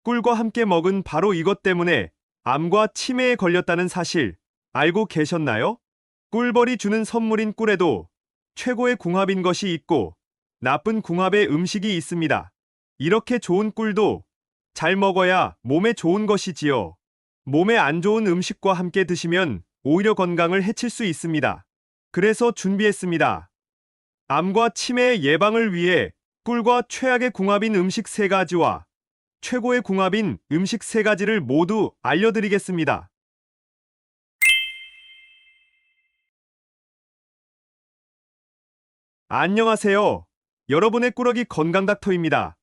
꿀과 함께 먹은 바로 이것 때문에 암과 치매에 걸렸다는 사실 알고 계셨나요? 꿀벌이 주는 선물인 꿀에도 최고의 궁합인 것이 있고 나쁜 궁합의 음식이 있습니다. 이렇게 좋은 꿀도 잘 먹어야 몸에 좋은 것이지요. 몸에 안 좋은 음식과 함께 드시면 오히려 건강을 해칠 수 있습니다. 그래서 준비했습니다. 암과 치매 예방을 위해 꿀과 최악의 궁합인 음식 3가지와 최고의 궁합인 음식 3가지를 모두 알려드리겠습니다. 안녕하세요. 여러분의 꾸러기 건강닥터입니다.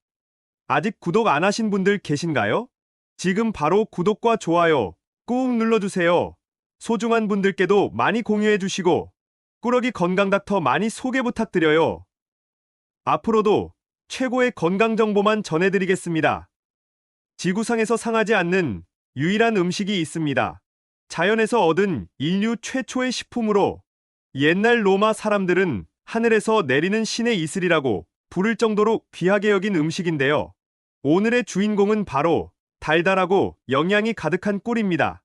아직 구독 안 하신 분들 계신가요? 지금 바로 구독과 좋아요 꾹 눌러주세요. 소중한 분들께도 많이 공유해 주시고 꾸러기 건강닥터 많이 소개 부탁드려요. 앞으로도 최고의 건강 정보만 전해드리겠습니다. 지구상에서 상하지 않는 유일한 음식이 있습니다. 자연에서 얻은 인류 최초의 식품으로 옛날 로마 사람들은 하늘에서 내리는 신의 이슬이라고 부를 정도로 귀하게 여긴 음식인데요. 오늘의 주인공은 바로 달달하고 영양이 가득한 꿀입니다.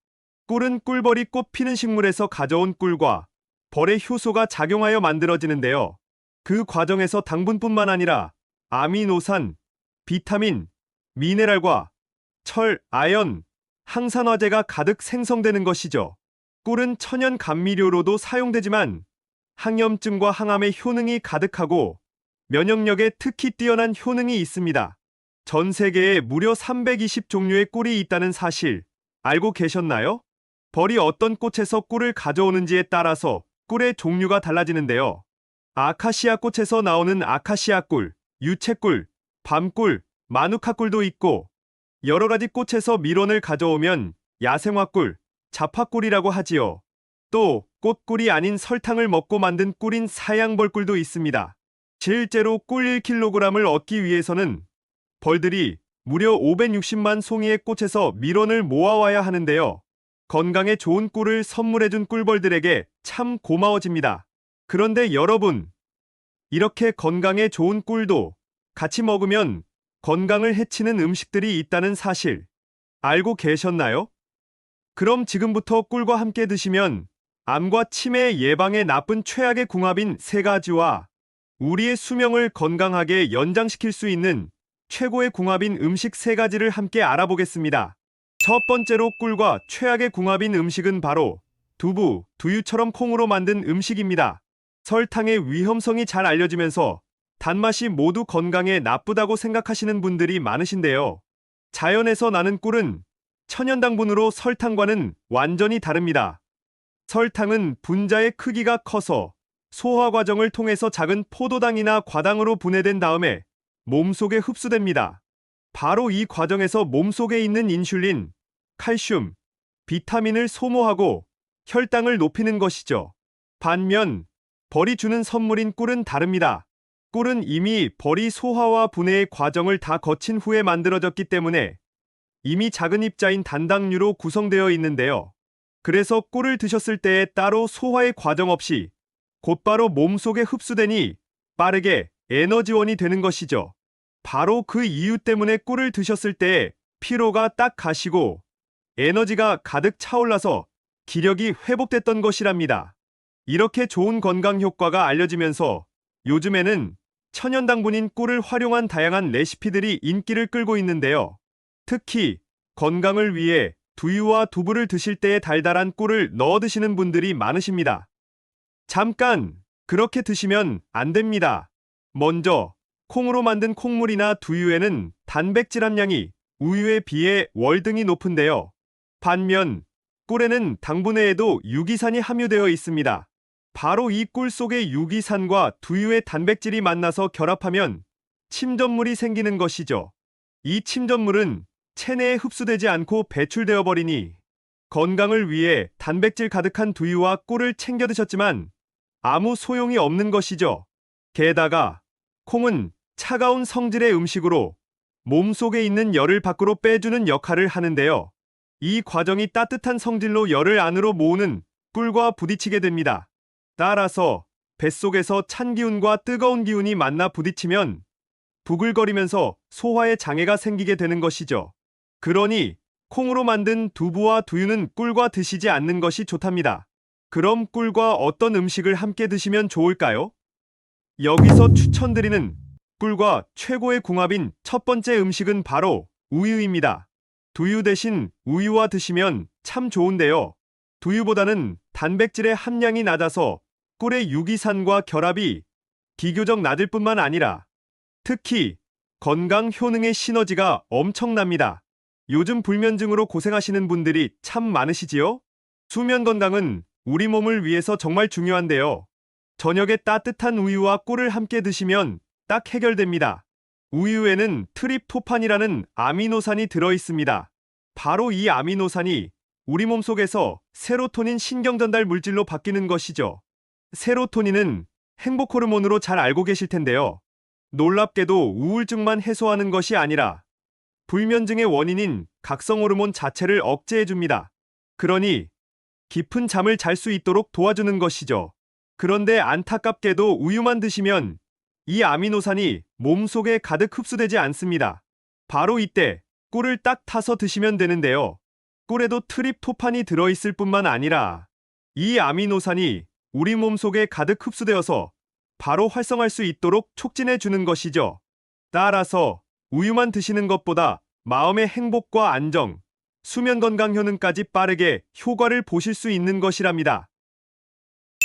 꿀은 꿀벌이 꽃 피는 식물에서 가져온 꿀과 벌의 효소가 작용하여 만들어지는데요. 그 과정에서 당분뿐만 아니라 아미노산, 비타민, 미네랄과 철, 아연, 항산화제가 가득 생성되는 것이죠. 꿀은 천연 감미료로도 사용되지만 항염증과 항암의 효능이 가득하고 면역력에 특히 뛰어난 효능이 있습니다. 전 세계에 무려 320종류의 꿀이 있다는 사실 알고 계셨나요? 벌이 어떤 꽃에서 꿀을 가져오는지에 따라서 꿀의 종류가 달라지는데요. 아카시아 꽃에서 나오는 아카시아 꿀, 유채꿀, 밤꿀, 마누카 꿀도 있고 여러 가지 꽃에서 밀원을 가져오면 야생화꿀, 잡화꿀이라고 하지요. 또 꽃꿀이 아닌 설탕을 먹고 만든 꿀인 사양벌꿀도 있습니다. 실제로 꿀 1kg을 얻기 위해서는 벌들이 무려 560만 송이의 꽃에서 밀원을 모아와야 하는데요. 건강에 좋은 꿀을 선물해준 꿀벌들에게 참 고마워집니다. 그런데 여러분, 이렇게 건강에 좋은 꿀도 같이 먹으면 건강을 해치는 음식들이 있다는 사실 알고 계셨나요? 그럼 지금부터 꿀과 함께 드시면 암과 치매 예방에 나쁜 최악의 궁합인 3가지와 우리의 수명을 건강하게 연장시킬 수 있는 최고의 궁합인 음식 3가지를 함께 알아보겠습니다. 첫 번째로 꿀과 최악의 궁합인 음식은 바로 두부, 두유처럼 콩으로 만든 음식입니다. 설탕의 위험성이 잘 알려지면서 단맛이 모두 건강에 나쁘다고 생각하시는 분들이 많으신데요. 자연에서 나는 꿀은 천연당분으로 설탕과는 완전히 다릅니다. 설탕은 분자의 크기가 커서 소화 과정을 통해서 작은 포도당이나 과당으로 분해된 다음에 몸속에 흡수됩니다. 바로 이 과정에서 몸속에 있는 인슐린, 칼슘, 비타민을 소모하고 혈당을 높이는 것이죠. 반면 벌이 주는 선물인 꿀은 다릅니다. 꿀은 이미 벌이 소화와 분해의 과정을 다 거친 후에 만들어졌기 때문에 이미 작은 입자인 단당류로 구성되어 있는데요. 그래서 꿀을 드셨을 때에 따로 소화의 과정 없이 곧바로 몸속에 흡수되니 빠르게 에너지원이 되는 것이죠. 바로 그 이유 때문에 꿀을 드셨을 때 피로가 딱 가시고 에너지가 가득 차올라서 기력이 회복됐던 것이랍니다. 이렇게 좋은 건강 효과가 알려지면서 요즘에는 천연당분인 꿀을 활용한 다양한 레시피들이 인기를 끌고 있는데요. 특히 건강을 위해 두유와 두부를 드실 때에 달달한 꿀을 넣어 드시는 분들이 많으십니다. 잠깐! 그렇게 드시면 안 됩니다. 먼저 콩으로 만든 콩물이나 두유에는 단백질 함량이 우유에 비해 월등히 높은데요. 반면 꿀에는 당분 외에도 유기산이 함유되어 있습니다. 바로 이 꿀 속의 유기산과 두유의 단백질이 만나서 결합하면 침전물이 생기는 것이죠. 이 침전물은 체내에 흡수되지 않고 배출되어 버리니 건강을 위해 단백질 가득한 두유와 꿀을 챙겨 드셨지만 아무 소용이 없는 것이죠. 게다가 콩은 차가운 성질의 음식으로 몸속에 있는 열을 밖으로 빼주는 역할을 하는데요. 이 과정이 따뜻한 성질로 열을 안으로 모으는 꿀과 부딪히게 됩니다. 따라서 뱃속에서 찬 기운과 뜨거운 기운이 만나 부딪히면 부글거리면서 소화에 장애가 생기게 되는 것이죠. 그러니 콩으로 만든 두부와 두유는 꿀과 드시지 않는 것이 좋답니다. 그럼 꿀과 어떤 음식을 함께 드시면 좋을까요? 여기서 추천드리는 꿀과 최고의 궁합인 첫 번째 음식은 바로 우유입니다. 두유 대신 우유와 드시면 참 좋은데요. 두유보다는 단백질의 함량이 낮아서 꿀의 유기산과 결합이 비교적 낮을 뿐만 아니라 특히 건강 효능의 시너지가 엄청납니다. 요즘 불면증으로 고생하시는 분들이 참 많으시지요? 수면 건강은 우리 몸을 위해서 정말 중요한데요. 저녁에 따뜻한 우유와 꿀을 함께 드시면 딱 해결됩니다. 우유에는 트립토판이라는 아미노산이 들어있습니다. 바로 이 아미노산이 우리 몸속에서 세로토닌 신경전달 물질로 바뀌는 것이죠. 세로토닌은 행복 호르몬으로 잘 알고 계실 텐데요. 놀랍게도 우울증만 해소하는 것이 아니라 불면증의 원인인 각성 호르몬 자체를 억제해줍니다. 그러니 깊은 잠을 잘 수 있도록 도와주는 것이죠. 그런데 안타깝게도 우유만 드시면 이 아미노산이 몸속에 가득 흡수되지 않습니다. 바로 이때 꿀을 딱 타서 드시면 되는데요. 꿀에도 트립토판이 들어있을 뿐만 아니라 이 아미노산이 우리 몸속에 가득 흡수되어서 바로 활성화할 수 있도록 촉진해 주는 것이죠. 따라서 우유만 드시는 것보다 마음의 행복과 안정, 수면 건강 효능까지 빠르게 효과를 보실 수 있는 것이랍니다.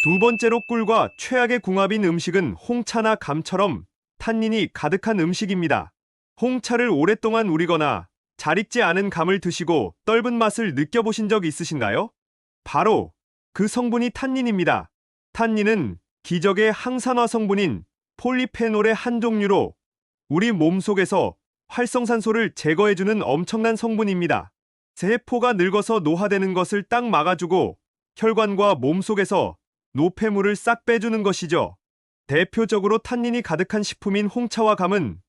두 번째로 꿀과 최악의 궁합인 음식은 홍차나 감처럼 탄닌이 가득한 음식입니다. 홍차를 오랫동안 우리거나 잘 익지 않은 감을 드시고 떫은 맛을 느껴보신 적 있으신가요? 바로 그 성분이 탄닌입니다. 탄닌은 기적의 항산화 성분인 폴리페놀의 한 종류로 우리 몸속에서 활성산소를 제거해주는 엄청난 성분입니다. 세포가 늙어서 노화되는 것을 딱 막아주고 혈관과 몸속에서 노폐물을 싹 빼주는 것이죠. 대표적으로 탄닌이 가득한 식품인 홍차와 감은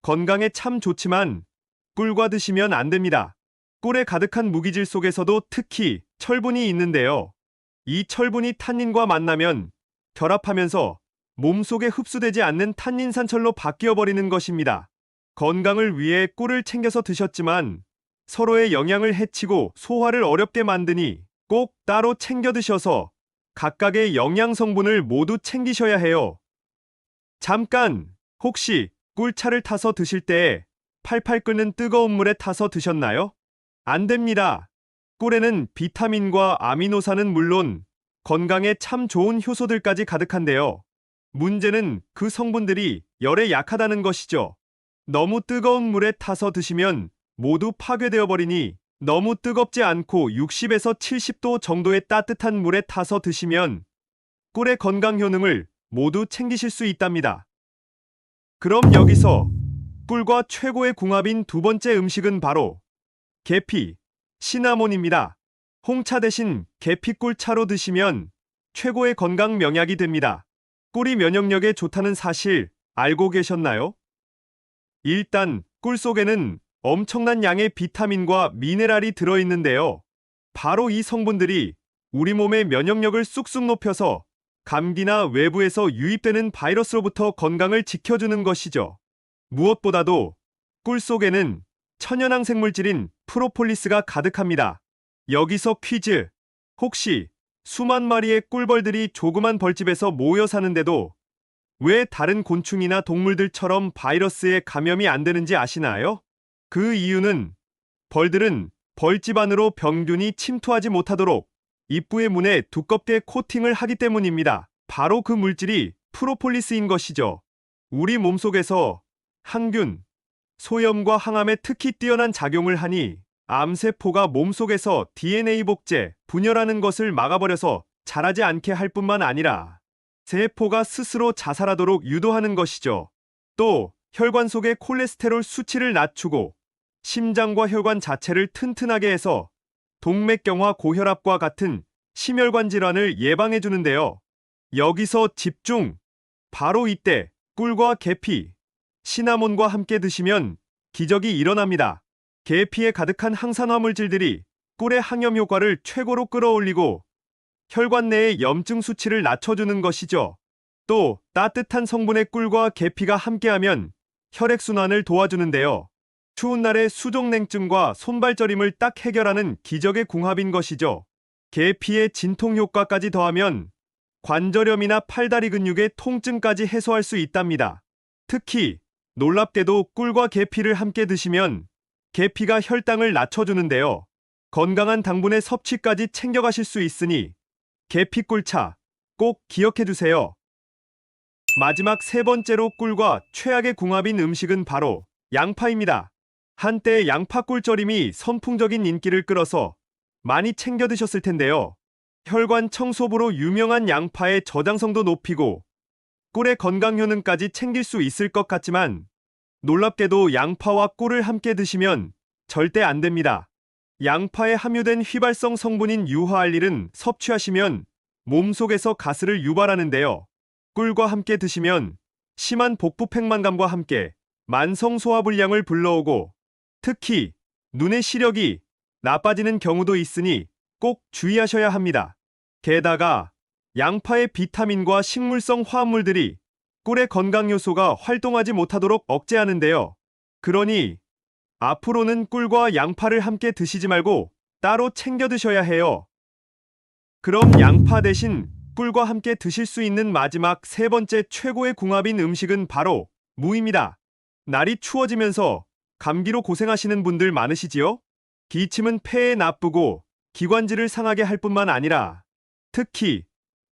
건강에 참 좋지만 꿀과 드시면 안 됩니다. 꿀에 가득한 무기질 속에서도 특히 철분이 있는데요. 이 철분이 탄닌과 만나면 결합하면서 몸속에 흡수되지 않는 탄닌산철로 바뀌어버리는 것입니다. 건강을 위해 꿀을 챙겨서 드셨지만 서로의 영양을 해치고 소화를 어렵게 만드니 꼭 따로 챙겨 드셔서 각각의 영양 성분을 모두 챙기셔야 해요. 잠깐, 혹시 꿀차를 타서 드실 때 팔팔 끓는 뜨거운 물에 타서 드셨나요? 안 됩니다. 꿀에는 비타민과 아미노산은 물론 건강에 참 좋은 효소들까지 가득한데요. 문제는 그 성분들이 열에 약하다는 것이죠. 너무 뜨거운 물에 타서 드시면 모두 파괴되어 버리니 너무 뜨겁지 않고 60에서 70도 정도의 따뜻한 물에 타서 드시면 꿀의 건강 효능을 모두 챙기실 수 있답니다. 그럼 여기서 꿀과 최고의 궁합인 두 번째 음식은 바로 계피, 시나몬입니다. 홍차 대신 계피꿀차로 드시면 최고의 건강 명약이 됩니다. 꿀이 면역력에 좋다는 사실 알고 계셨나요? 일단 꿀 속에는 엄청난 양의 비타민과 미네랄이 들어있는데요. 바로 이 성분들이 우리 몸의 면역력을 쑥쑥 높여서 감기나 외부에서 유입되는 바이러스로부터 건강을 지켜주는 것이죠. 무엇보다도 꿀 속에는 천연항 생물질인 프로폴리스가 가득합니다. 여기서 퀴즈. 혹시 수만 마리의 꿀벌들이 조그만 벌집에서 모여 사는데도 왜 다른 곤충이나 동물들처럼 바이러스에 감염이 안 되는지 아시나요? 그 이유는 벌들은 벌집 안으로 병균이 침투하지 못하도록 입구의 문에 두껍게 코팅을 하기 때문입니다. 바로 그 물질이 프로폴리스인 것이죠. 우리 몸속에서 항균, 소염과 항암에 특히 뛰어난 작용을 하니 암세포가 몸속에서 DNA 복제, 분열하는 것을 막아버려서 자라지 않게 할 뿐만 아니라 세포가 스스로 자살하도록 유도하는 것이죠. 또 혈관 속의 콜레스테롤 수치를 낮추고 심장과 혈관 자체를 튼튼하게 해서 동맥경화 고혈압과 같은 심혈관 질환을 예방해 주는데요. 여기서 집중! 바로 이때 꿀과 계피, 시나몬과 함께 드시면 기적이 일어납니다. 계피에 가득한 항산화 물질들이 꿀의 항염 효과를 최고로 끌어올리고 혈관 내의 염증 수치를 낮춰주는 것이죠. 또 따뜻한 성분의 꿀과 계피가 함께하면 혈액순환을 도와주는데요. 추운 날의 수족냉증과 손발저림을 딱 해결하는 기적의 궁합인 것이죠. 계피의 진통 효과까지 더하면 관절염이나 팔다리 근육의 통증까지 해소할 수 있답니다. 특히 놀랍게도 꿀과 계피를 함께 드시면 계피가 혈당을 낮춰주는데요. 건강한 당분의 섭취까지 챙겨가실 수 있으니 계피꿀차 꼭 기억해두세요. 마지막 세 번째로 꿀과 최악의 궁합인 음식은 바로 양파입니다. 한때 양파 꿀절임이 선풍적인 인기를 끌어서 많이 챙겨 드셨을 텐데요. 혈관 청소부로 유명한 양파의 저장성도 높이고 꿀의 건강 효능까지 챙길 수 있을 것 같지만 놀랍게도 양파와 꿀을 함께 드시면 절대 안 됩니다. 양파에 함유된 휘발성 성분인 유화알릴은 섭취하시면 몸속에서 가스를 유발하는데요. 꿀과 함께 드시면 심한 복부 팽만감과 함께 만성 소화불량을 불러오고 특히 눈의 시력이 나빠지는 경우도 있으니 꼭 주의하셔야 합니다. 게다가 양파의 비타민과 식물성 화합물들이 꿀의 건강 요소가 활동하지 못하도록 억제하는데요. 그러니 앞으로는 꿀과 양파를 함께 드시지 말고 따로 챙겨 드셔야 해요. 그럼 양파 대신 꿀과 함께 드실 수 있는 마지막 세 번째 최고의 궁합인 음식은 바로 무입니다. 날이 추워지면서 감기로 고생하시는 분들 많으시지요? 기침은 폐에 나쁘고 기관지를 상하게 할 뿐만 아니라 특히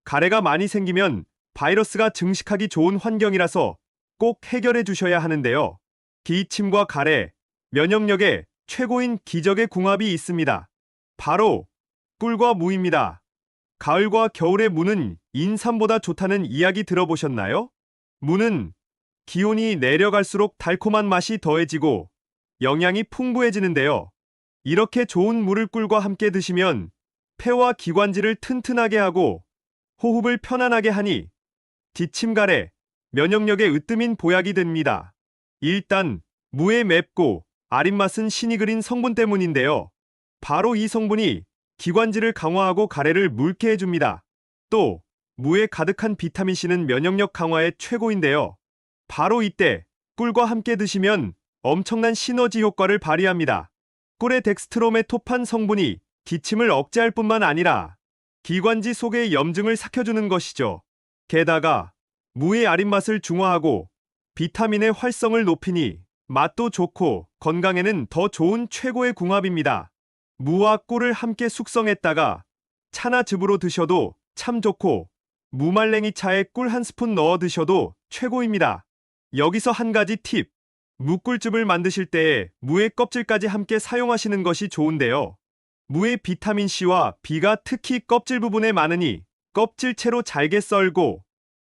가래가 많이 생기면 바이러스가 증식하기 좋은 환경이라서 꼭 해결해 주셔야 하는데요. 기침과 가래, 면역력에 최고인 기적의 궁합이 있습니다. 바로 꿀과 무입니다. 가을과 겨울의 무는 인삼보다 좋다는 이야기 들어보셨나요? 무는 기온이 내려갈수록 달콤한 맛이 더해지고 영양이 풍부해지는데요. 이렇게 좋은 무를 꿀과 함께 드시면 폐와 기관지를 튼튼하게 하고 호흡을 편안하게 하니 기침 가래, 면역력에 으뜸인 보약이 됩니다. 일단 무의 맵고 아린 맛은 신이 그린 성분 때문인데요. 바로 이 성분이 기관지를 강화하고 가래를 묽게 해줍니다. 또 무에 가득한 비타민C는 면역력 강화에 최고인데요. 바로 이때 꿀과 함께 드시면 엄청난 시너지 효과를 발휘합니다. 꿀의 덱스트로메토판 성분이 기침을 억제할 뿐만 아니라 기관지 속의 염증을 삭혀주는 것이죠. 게다가 무의 아린 맛을 중화하고 비타민의 활성을 높이니 맛도 좋고 건강에는 더 좋은 최고의 궁합입니다. 무와 꿀을 함께 숙성했다가 차나 즙으로 드셔도 참 좋고 무말랭이 차에 꿀 한 스푼 넣어 드셔도 최고입니다. 여기서 한 가지 팁. 무꿀즙을 만드실 때에 무의 껍질까지 함께 사용하시는 것이 좋은데요. 무의 비타민C와 B가 특히 껍질 부분에 많으니 껍질채로 잘게 썰고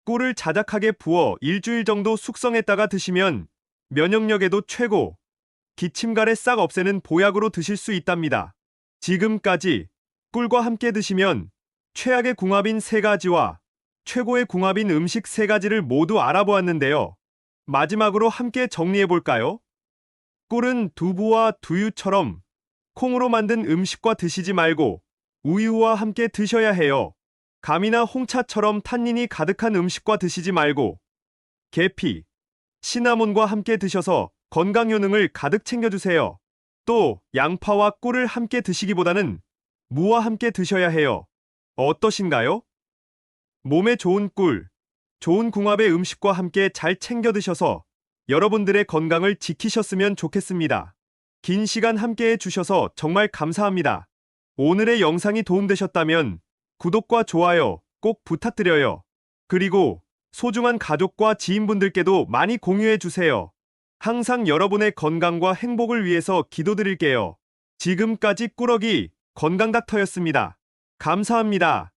꿀을 자작하게 부어 일주일 정도 숙성했다가 드시면 면역력에도 최고, 기침가래 싹 없애는 보약으로 드실 수 있답니다. 지금까지 꿀과 함께 드시면 최악의 궁합인 세 가지와 최고의 궁합인 음식 세 가지를 모두 알아보았는데요. 마지막으로 함께 정리해볼까요? 꿀은 두부와 두유처럼 콩으로 만든 음식과 드시지 말고 우유와 함께 드셔야 해요. 감이나 홍차처럼 탄닌이 가득한 음식과 드시지 말고 계피, 시나몬과 함께 드셔서 건강 효능을 가득 챙겨주세요. 또 양파와 꿀을 함께 드시기보다는 무와 함께 드셔야 해요. 어떠신가요? 몸에 좋은 꿀, 좋은 궁합의 음식과 함께 잘 챙겨 드셔서 여러분들의 건강을 지키셨으면 좋겠습니다. 긴 시간 함께 해주셔서 정말 감사합니다. 오늘의 영상이 도움되셨다면 구독과 좋아요 꼭 부탁드려요. 그리고 소중한 가족과 지인분들께도 많이 공유해주세요. 항상 여러분의 건강과 행복을 위해서 기도드릴게요. 지금까지 꾸러기 건강닥터였습니다. 감사합니다.